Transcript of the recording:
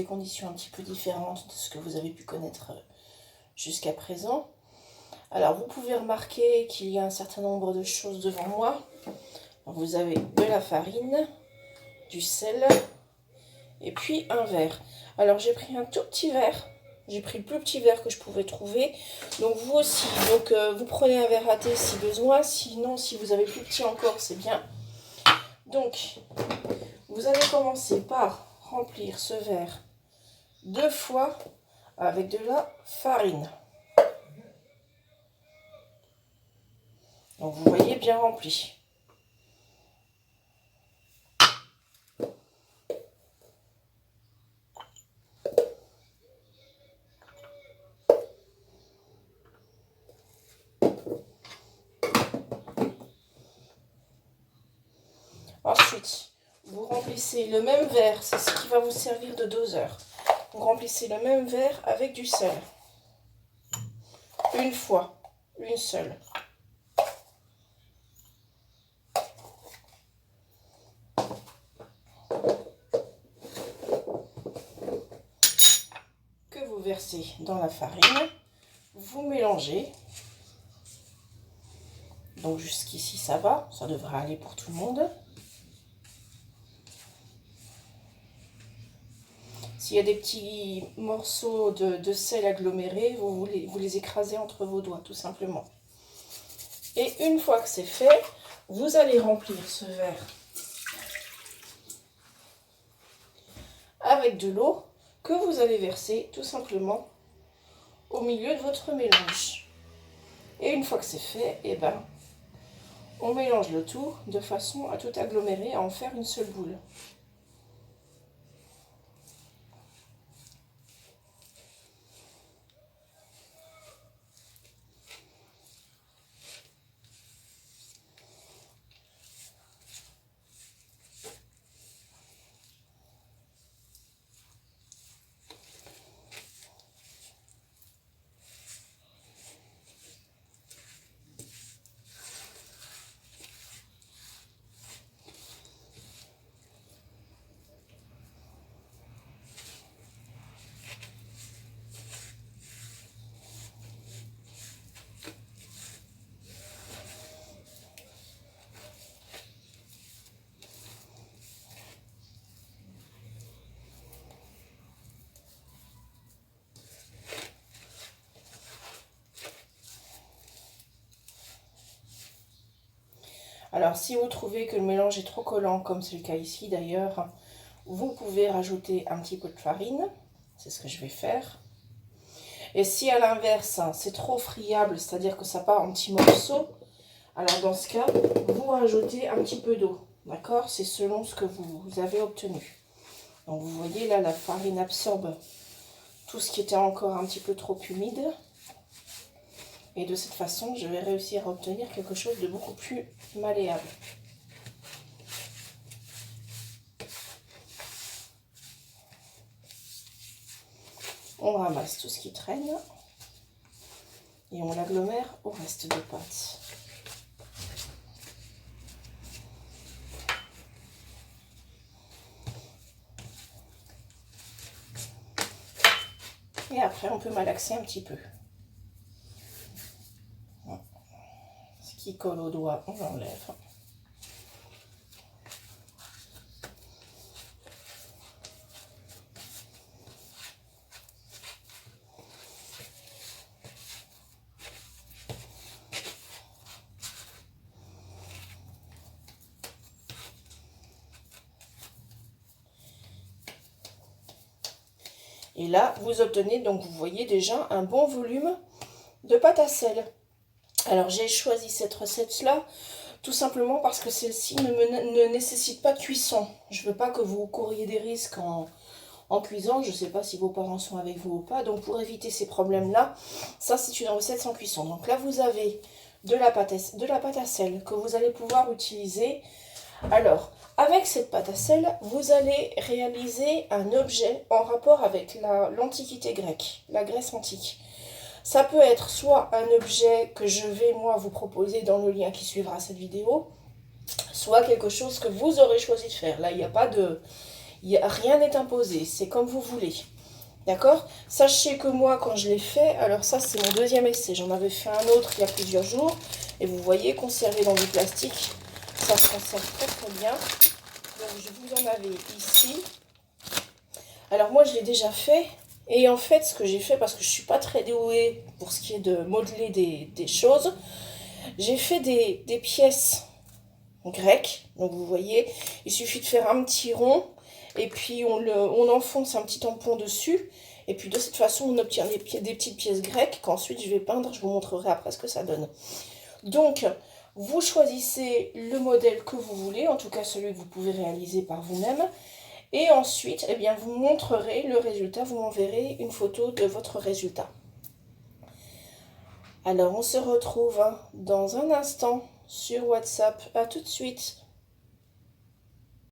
des conditions un petit peu différentes de ce que vous avez pu connaître jusqu'à présent. Alors vous pouvez remarquer qu'il y a un certain nombre de choses devant moi. Vous avez de la farine, du sel et puis un verre. Alors j'ai pris un tout petit verre, j'ai pris le plus petit verre que je pouvais trouver. Donc vous aussi, donc vous prenez un verre à thé si besoin, sinon si vous avez plus petit encore c'est bien. Donc vous allez commencer par remplir ce verre 2 fois avec de la farine. Donc vous voyez bien rempli. Ensuite, vous remplissez le même verre, c'est ce qui va vous servir de doseur. Vous remplissez le même verre avec du sel. Une fois, une seule. Que vous versez dans la farine. Vous mélangez. Donc jusqu'ici ça va, ça devrait aller pour tout le monde. S'il y a des petits morceaux de sel agglomérés, vous les écrasez entre vos doigts tout simplement. Et une fois que c'est fait, vous allez remplir ce verre avec de l'eau que vous allez verser tout simplement au milieu de votre mélange. Et une fois que c'est fait, eh ben, on mélange le tout de façon à tout agglomérer, à en faire une seule boule. Alors si vous trouvez que le mélange est trop collant, comme c'est le cas ici d'ailleurs, vous pouvez rajouter un petit peu de farine, c'est ce que je vais faire. Et si à l'inverse, c'est trop friable, c'est-à-dire que ça part en petits morceaux, alors dans ce cas, vous rajoutez un petit peu d'eau, d'accord? C'est selon ce que vous avez obtenu. Donc vous voyez là, la farine absorbe tout ce qui était encore un petit peu trop humide. Et de cette façon, je vais réussir à obtenir quelque chose de beaucoup plus malléable. On ramasse tout ce qui traîne et on l'agglomère au reste de pâte. Et après, on peut malaxer un petit peu. Ce qui colle au doigt, on l'enlève. Et là, vous obtenez, donc vous voyez déjà un bon volume de pâte à sel. Alors j'ai choisi cette recette-là tout simplement parce que celle-ci ne nécessite pas de cuisson. Je ne veux pas que vous couriez des risques en cuisant. Je ne sais pas si vos parents sont avec vous ou pas. Donc pour éviter ces problèmes-là, ça c'est une recette sans cuisson. Donc là vous avez de la pâte à sel que vous allez pouvoir utiliser. Alors, avec cette pâte à sel, vous allez réaliser un objet en rapport avec l'Antiquité grecque, la Grèce antique. Ça peut être soit un objet que je vais moi vous proposer dans le lien qui suivra cette vidéo, soit quelque chose que vous aurez choisi de faire. Là, il n'y a pas Rien n'est imposé, c'est comme vous voulez. D'accord? Sachez que moi, quand je l'ai fait, alors ça, c'est mon deuxième essai. J'en avais fait un autre il y a plusieurs jours. Et vous voyez, conservé dans du plastique, ça se conserve très très bien. Donc, je vous en avais ici. Alors, moi, je l'ai déjà fait. Et en fait, ce que j'ai fait, parce que je ne suis pas très douée pour ce qui est de modeler des choses, j'ai fait des pièces grecques. Donc, vous voyez, il suffit de faire un petit rond. Et puis, on enfonce un petit tampon dessus. Et puis, de cette façon, on obtient des petites pièces grecques qu'ensuite, je vais peindre. Je vous montrerai après ce que ça donne. Donc, vous choisissez le modèle que vous voulez, en tout cas celui que vous pouvez réaliser par vous-même. Et ensuite, eh bien, vous montrerez le résultat, vous m'enverrez une photo de votre résultat. Alors, on se retrouve dans un instant sur WhatsApp. À tout de suite.